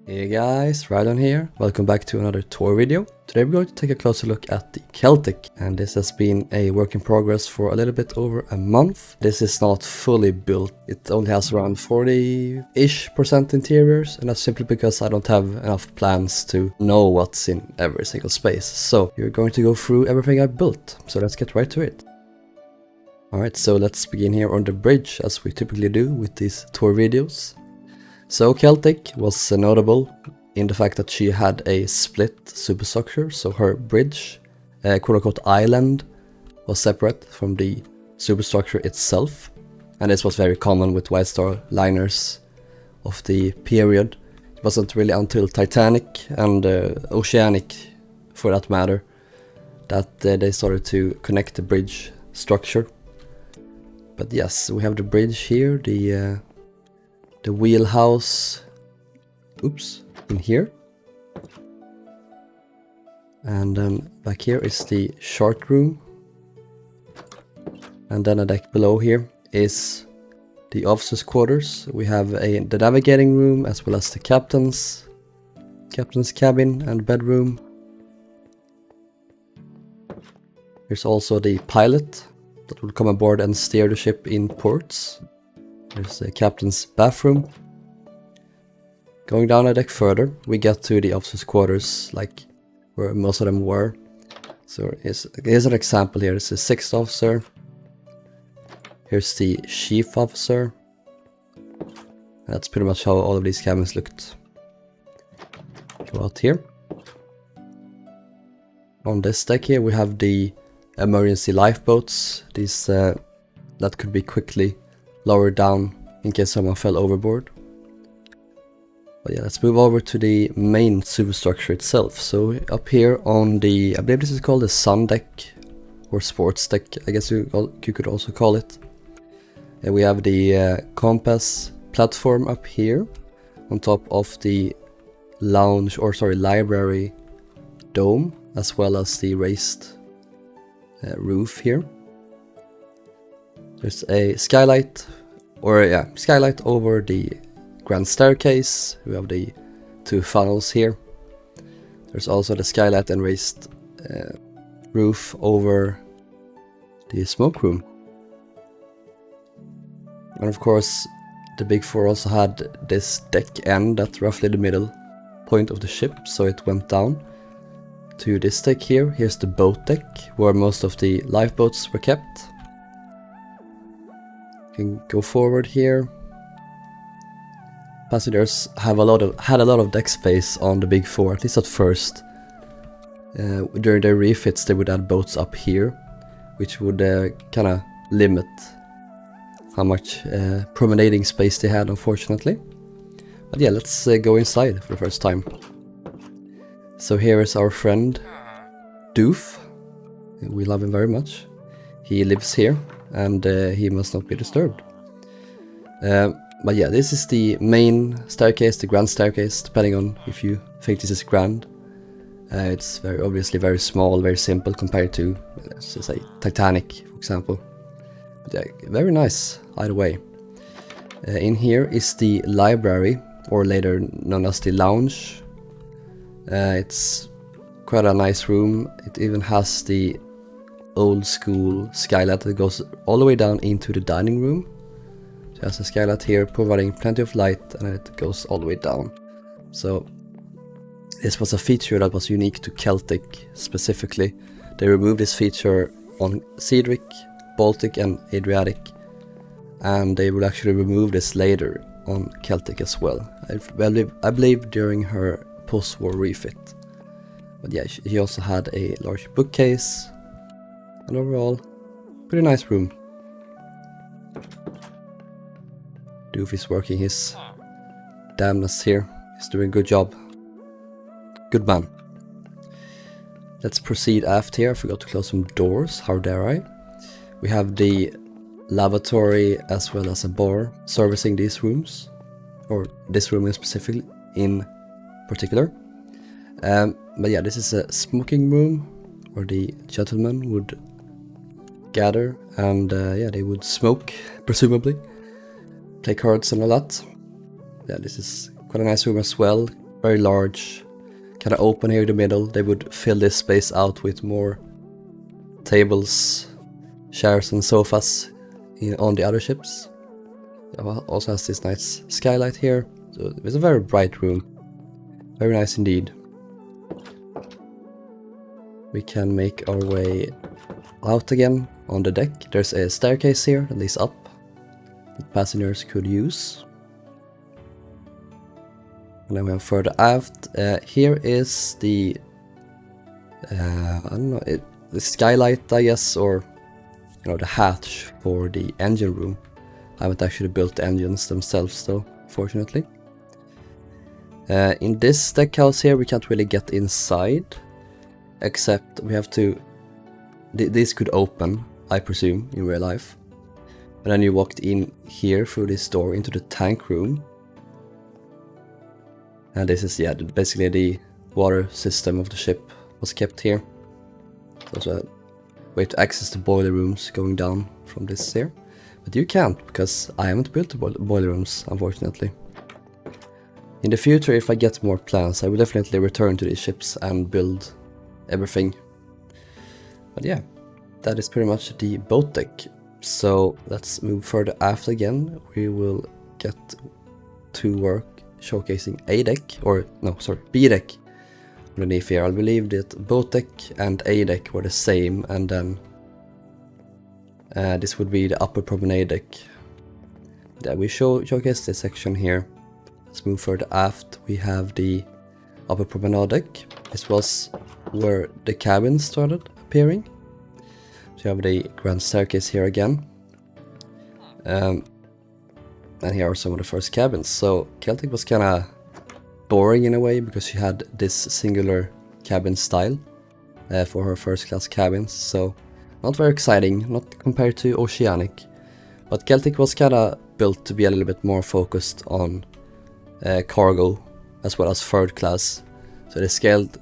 Hey guys, Rilhon here. Welcome back to another tour video. Today we're going to take a closer look at the Celtic, and this has been a work in progress for a little bit over a month. This is not fully built. It only has around 40-ish% interiors, and that's simply because I don't have enough plans to know what's in every single space. So you're going to go through everything I built. So let's get right to it. Alright, so let's begin here on the bridge, as we typically do with these tour videos. So Celtic was notable in the fact that she had a split superstructure, so her bridge, quote-unquote island, was separate from the superstructure itself. And this was very common with White Star liners of the period. It wasn't really until Titanic and Oceanic, for that matter, that they started to connect the bridge structure. But yes, we have the bridge here, the wheelhouse, in here. And then back here is the short room. And then a deck below here is the officers' quarters. We have the navigating room as well as the captain's cabin and bedroom. Here's also the pilot that will come aboard and steer the ship in ports. There's the captain's bathroom. Going down a deck further, we get to the officers' quarters, like where most of them were. So here's an example here. It's the 6th officer. Here's the chief officer. That's pretty much how all of these cabins looked. Go out here. On this deck here, we have the emergency lifeboats. These that could be quickly lowered down in case someone fell overboard. But yeah, let's move over to the main superstructure itself. So up here on the, I believe this is called the Sun Deck or Sports Deck, I guess you could also call it. And we have the compass platform up here on top of the library dome, as well as the raised roof here. There's a skylight over the grand staircase. We have the 2 funnels here. There's also the skylight and raised roof over the smoke room. And of course, the Big Four also had this deck end at roughly the middle point of the ship, so it went down to this deck here. Here's the boat deck, where most of the lifeboats were kept. You can go forward here. Passengers had a lot of deck space on the Big Four, at least at first. During their refits, they would add boats up here, which would kind of limit how much promenading space they had, unfortunately. But yeah, let's go inside for the first time. So here is our friend Doof. We love him very much. He lives here, and he must not be disturbed. But yeah, this is the main staircase, the grand staircase, depending on if you think this is grand. It's obviously very small, very simple compared to, let's just say, Titanic, for example. But yeah, very nice, either way. In here is the library, or later known as the lounge. It's quite a nice room. It even has the old school skylight that goes all the way down into the dining room. So it has a skylight here providing plenty of light, and it goes all the way down. So this was a feature that was unique to Celtic specifically. They removed this feature on Cedric, Baltic and Adriatic, and they will actually remove this later on Celtic as well. I believe during her post-war refit. But yeah, he also had a large bookcase, and overall, pretty nice room. Doof is working his damnness here. He's doing a good job. Good man. Let's proceed aft here. I forgot to close some doors. How dare I? We have the lavatory as well as a bar servicing these rooms, or this room in particular. But yeah, this is a smoking room where the gentlemen would gather and yeah, they would smoke, presumably, play cards and all that. Yeah, this is quite a nice room as well. very large, kind of open here in the middle. They would fill this space out with more tables, chairs and sofas on the other ships. It also has this nice skylight here, so it's a very bright room. Very nice indeed. We can make our way out again on the deck. There's a staircase here that leads up that passengers could use. And then we have further aft. Here is the I don't know, the skylight, I guess, or the hatch for the engine room. I haven't actually built the engines themselves though, fortunately. In this deck house here we can't really get inside, except we have to... This could open, I presume, in real life. And then you walked in here through this door into the tank room. And this is, yeah, basically the water system of the ship was kept here. There's a way to access the boiler rooms going down from this here. But you can't, because I haven't built the boiler rooms, unfortunately. In the future, if I get more plans, I will definitely return to these ships and build everything. But yeah, that is pretty much the boat deck. So let's move further aft again. We will get to work showcasing A deck, or no, sorry, B deck underneath here. I believe that boat deck and A deck were the same, and then this would be the upper promenade deck. Yeah, we showcase this section here. Let's move further aft. We have the upper promenade deck. This was where the cabins started appearing. So you have the grand staircase here again. And here are some of the first cabins. So Celtic was kind of boring in a way, because she had this singular cabin style for her first class cabins. So not very exciting, not compared to Oceanic. But Celtic was kind of built to be a little bit more focused on cargo as well as third class. So they scaled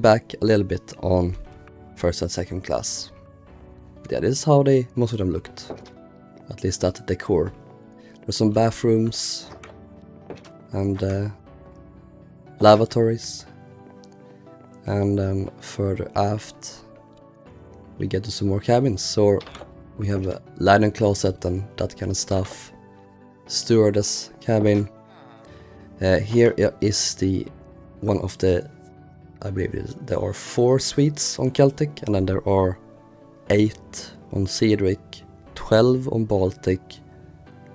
back a little bit on first and second class. But yeah, this is how most of them looked. At least that decor. There's some bathrooms and lavatories. And then further aft we get to some more cabins. So we have a linen closet and that kind of stuff. Stewardess cabin. Here is one of the, I believe there are 4 suites on Celtic, and then there are 8 on Cedric, 12 on Baltic,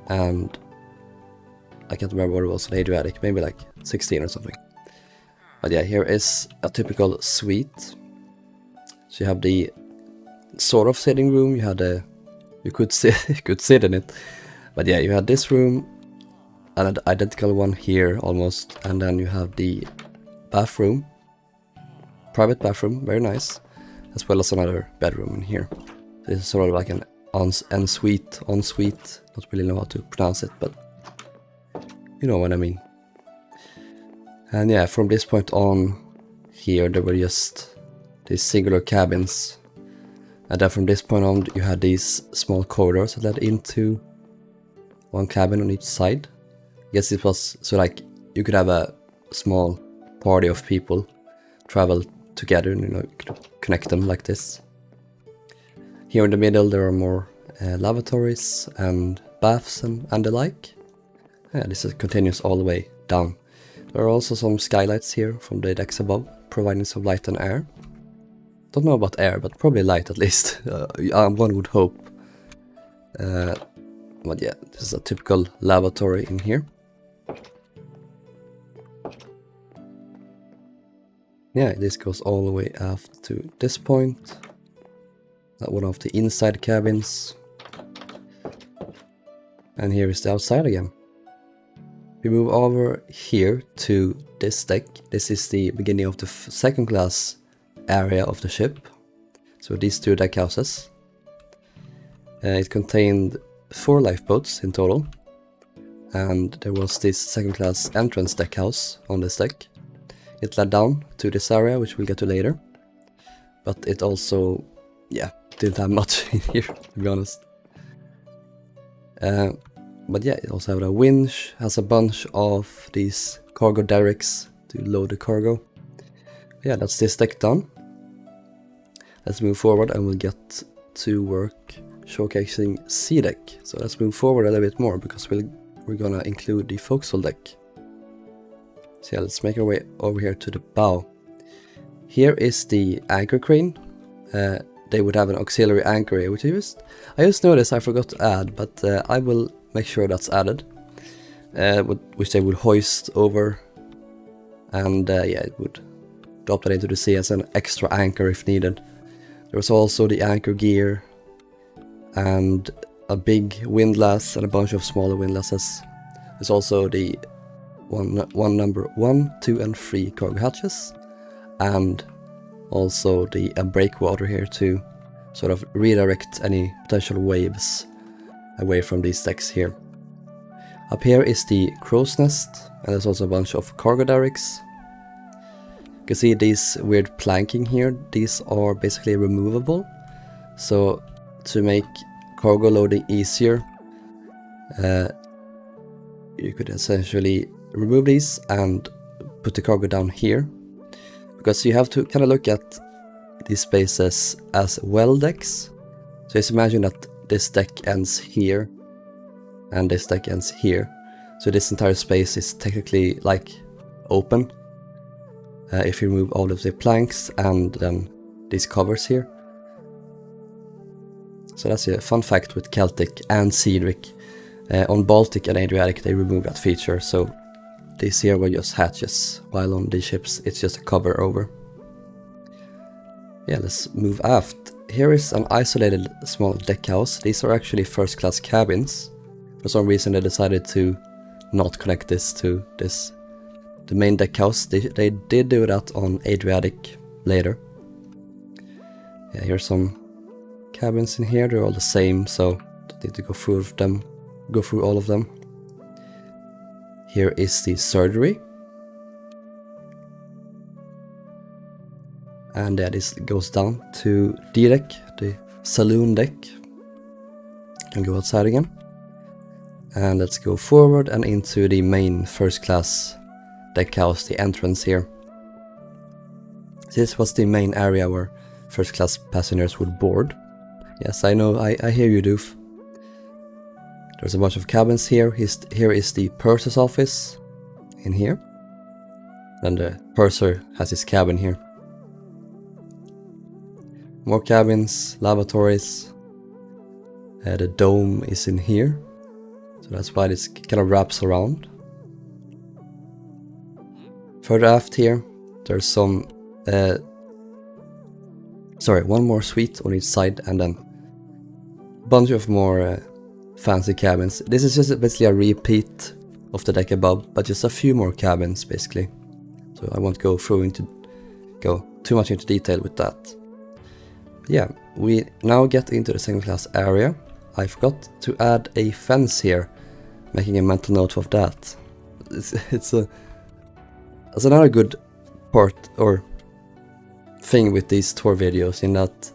and I can't remember what it was on Adriatic, maybe like 16 or something. But yeah, here is a typical suite. So you have the sort of sitting room, you could sit in it. But yeah, you had this room, an identical one here almost, and then you have the bathroom, private bathroom, very nice, as well as another bedroom in here. This is sort of like an ensuite, not really know how to pronounce it, but you know what I mean. And yeah, from this point on here there were just these singular cabins, and then from this point on you had these small corridors that led into one cabin on each side. I guess it was so like you could have a small party of people travel together and you could connect them like this. Here in the middle there are more lavatories and baths and the like. Yeah, this continues all the way down. There are also some skylights here from the decks above, providing some light and air. Don't know about air, but probably light at least. One would hope. But yeah, this is a typical lavatory in here. Yeah, this goes all the way aft to this point. That one of the inside cabins. And here is the outside again. We move over here to this deck. This is the beginning of the second class area of the ship. So these 2 deck houses. It contained 4 lifeboats in total. And there was this second class entrance deck house on this deck. It led down to this area, which we'll get to later. But it also, yeah, didn't have much in here, to be honest. But yeah, it also has a winch, has a bunch of these cargo derricks to load the cargo. Yeah, that's this deck done. Let's move forward and we'll get to work showcasing C deck. So let's move forward a little bit more because we're gonna include the forecastle deck. So yeah, let's make our way over here to the bow. Here is the anchor crane. They would have an auxiliary anchor here, which I just noticed I forgot to add, but I will make sure that's added. Which they would hoist over, and yeah, it would drop that into the sea as an extra anchor if needed. There's also the anchor gear, and a big windlass and a bunch of smaller windlasses. There's also the number 1, 2 and 3 cargo hatches, and also the breakwater here to sort of redirect any potential waves away from these decks here. Up here is the crow's nest, and there's also a bunch of cargo derricks. You can see these weird planking here. These are basically removable, so to make cargo loading easier, you could essentially remove these and put the cargo down here, because you have to kind of look at these spaces as well decks. So just imagine that this deck ends here and this deck ends here, so this entire space is technically like open if you remove all of the planks and then these covers here. So that's a fun fact with Celtic and Cedric. On Baltic and Adriatic they removed that feature, so these here were just hatches, while on these ships it's just a cover over. Yeah, let's move aft. Here is an isolated small deck house. These are actually first class cabins. For some reason they decided to not connect this to the main deck house. They did do that on Adriatic later. Yeah, here's some cabins in here. They're all the same, so don't need to go through all of them. Here is the surgery. And this goes down to D deck, the Saloon Deck. Can go outside again. And let's go forward and into the main first class deck house, the entrance here. This was the main area where first class passengers would board. Yes, I know, I hear you, Doof. There's a bunch of cabins here. Here is the purser's office in here. Then the purser has his cabin here. More cabins, lavatories. The dome is in here. So that's why this kind of wraps around. Further aft here, there's some... one more suite on each side, and then a bunch of more fancy cabins. This is just basically a repeat of the deck above, but just a few more cabins basically. So I won't go too much into detail with that. Yeah, we now get into the second class area. I forgot to add a fence here, making a mental note of that. It's another good part or thing with these tour videos, in that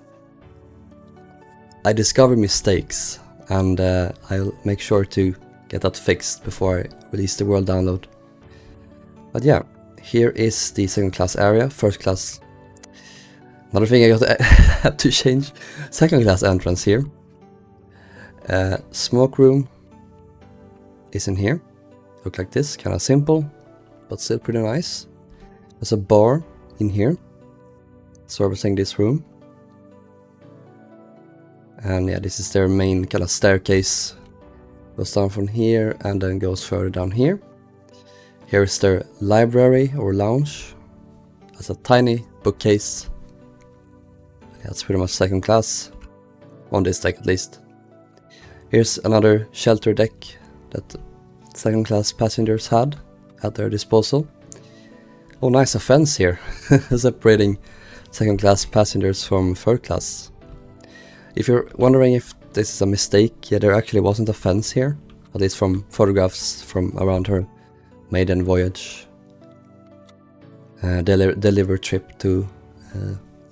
I discover mistakes, and I'll make sure to get that fixed before I release the world download. But yeah, here is the second class area. First class, another thing I have to change. Second class entrance here. Smoke room is in here. Look like this, kind of simple, but still pretty nice. There's a bar in here, servicing this room. And yeah, this is their main kind of staircase. Goes down from here and then goes further down here. Here's their library or lounge. That's a tiny bookcase. That's pretty much second class, on this deck at least. Here's another shelter deck that second class passengers had at their disposal. Oh, nice, a fence here, separating second class passengers from third class. If you're wondering if this is a mistake, yeah, there actually wasn't a fence here, at least from photographs from around her maiden voyage, delivery trip to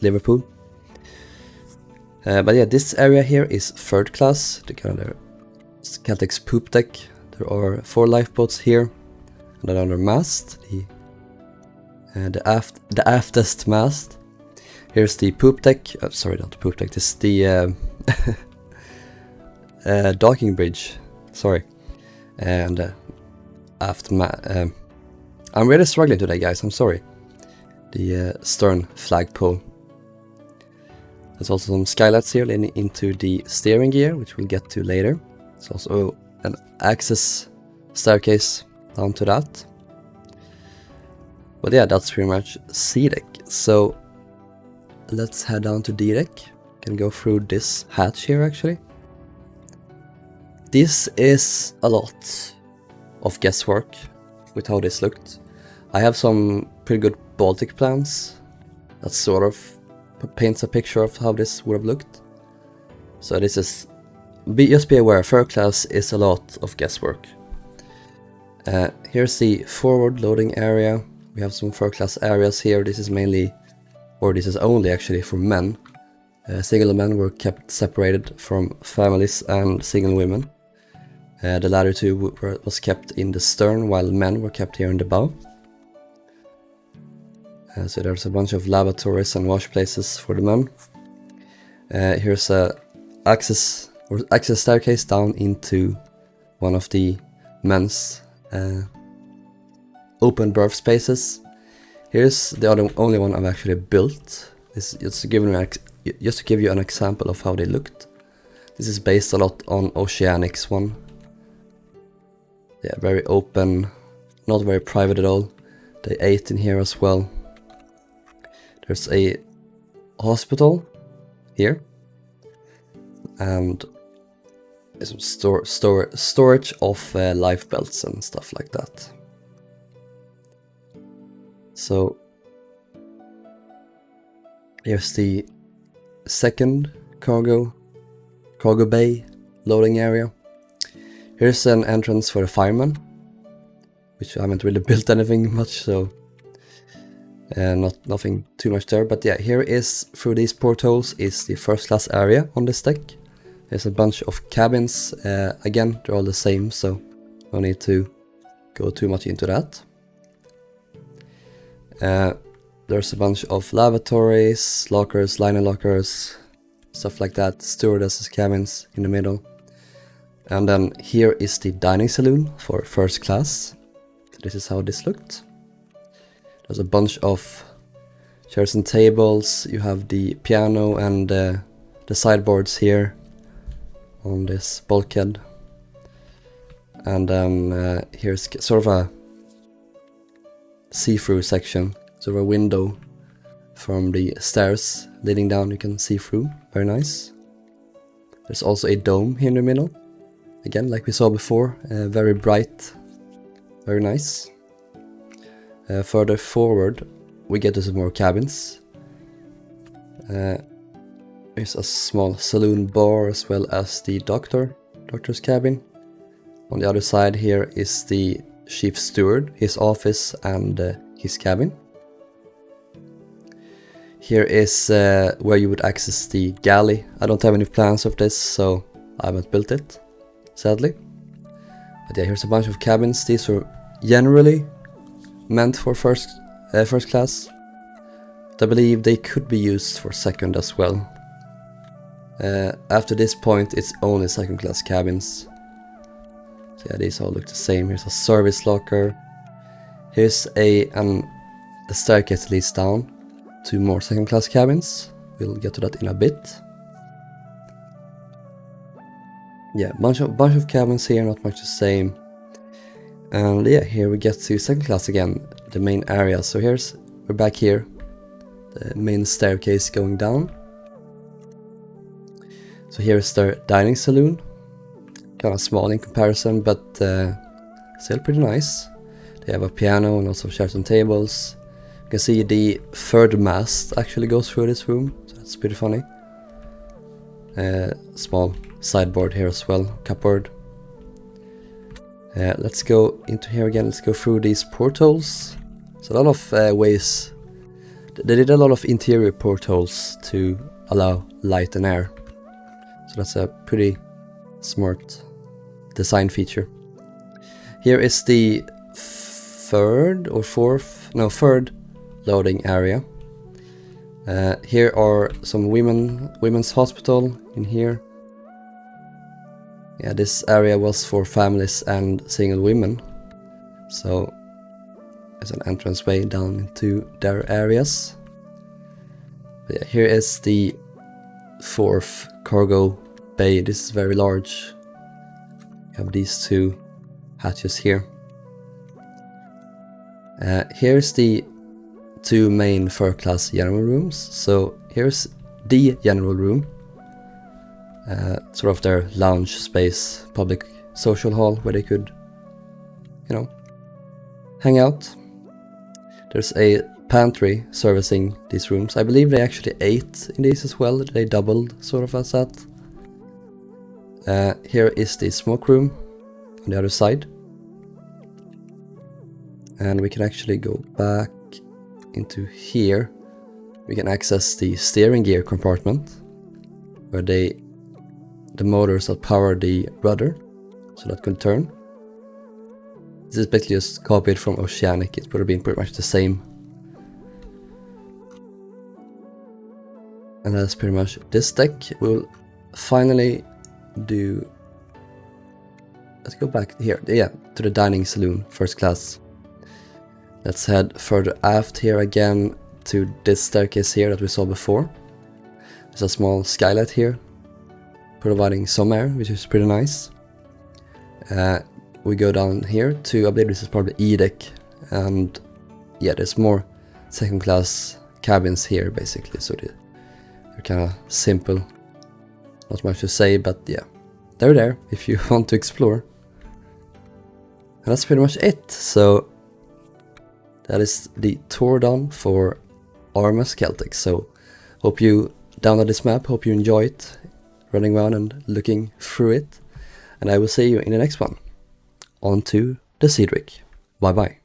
Liverpool. But yeah, this area here is third class, the kind of Celtic's poop deck, There are 4 lifeboats here, and another mast, the aftest mast. Here's the poop deck. Sorry, not the poop deck. This is the docking bridge. Sorry, and I'm really struggling today, guys. I'm sorry. The stern flagpole. There's also some skylights here leading into the steering gear, which we'll get to later. There's also an access staircase down to that. But yeah, that's pretty much C deck. So let's head down to D deck. Can go through this hatch here actually. This is a lot of guesswork with how this looked. I have some pretty good Baltic plans that sort of paints a picture of how this would have looked. So this is, just be aware, third class is a lot of guesswork. Here's the forward loading area. We have some third class areas here. This is mainly, or this is only actually for men. Single men were kept separated from families and single women. The latter two was kept in the stern, while men were kept here in the bow. So there's a bunch of lavatories and wash places for the men. Here's a access staircase down into one of the men's open berth spaces. Here's the only one I've actually built. This just to give you an example of how they looked. This is based a lot on Oceanic's one. Yeah, very open, not very private at all. They ate in here as well. There's a hospital here, and there's some storage of life belts and stuff like that. So here's the second cargo bay loading area. Here's an entrance for the firemen, which I haven't really built anything much, so nothing too much there. But yeah, here is, through these portholes, is the first class area on this deck. There's a bunch of cabins. Again, they're all the same, so no need to go too much into that. There's a bunch of lavatories, lockers, liner lockers, stuff like that. Stewardesses cabins in the middle. And then here is the dining saloon for first class. This is how this looked. There's a bunch of chairs and tables. You have the piano and the sideboards here on this bulkhead. And then here's sort of a see-through section. Sort of a window from the stairs leading down. You can see through. Very nice. There's also a dome here in the middle. Again, like we saw before, very bright, very nice. Further forward, we get to some more cabins. There's a small saloon bar as well as the doctor's cabin. On the other side here is the chief steward, his office and his cabin. Here is where you would access the galley. I don't have any plans of this, so I haven't built it, sadly. But yeah, here's a bunch of cabins. These are generally meant for first class. But I believe they could be used for second as well. After this point, it's only second class cabins. So yeah, these all look the same. Here's a service locker. Here's a staircase that leads down to more second class cabins. We'll get to that in a bit. Yeah, bunch of cabins here, not much the same. And yeah, here we get to second class again, the main area. So we're back here, the main staircase going down. So here's their dining saloon, kind of small in comparison, but still pretty nice. They have a piano and lots of chairs and tables. You can see the third mast actually goes through this room, so that's pretty funny. Small sideboard here as well, cupboard. Let's go into here again. Let's go through these portholes. So a lot of ways. They did a lot of interior portholes to allow light and air. So that's a pretty smart design feature. Here is the third loading area. Here are some women's hospital in here. Yeah, this area was for families and single women. So there's an entranceway down into their areas. But yeah, here is the fourth cargo bay. This is very large. You have these two hatches here. Here's the two main first class general rooms. So here's the general room, sort of their lounge space, public social hall where they could, you know, hang out. There's a pantry servicing these rooms. I believe they actually ate in these as well. They doubled sort of as that. Here is the smoke room on the other side. And we can actually go back into here. We can access the steering gear compartment where the motors that power the rudder, so that can turn. This is basically just copied from Oceanic. It would have been pretty much the same. And that's pretty much this deck. We'll finally do... Let's go back here, yeah, to the dining saloon, first class. Let's head further aft here again to this staircase here that we saw before. There's a small skylight here, providing some air, which is pretty nice. We go down here to, I believe this is probably E deck, and yeah, there's more second class cabins here basically, so they're kind of simple. Not much to say, but yeah, they're there if you want to explore. And that's pretty much it. So that is the tour done for RMS Celtic. So hope you download this map, hope you enjoy it, running around and looking through it. And I will see you in the next one. On to the Cedric. Bye bye.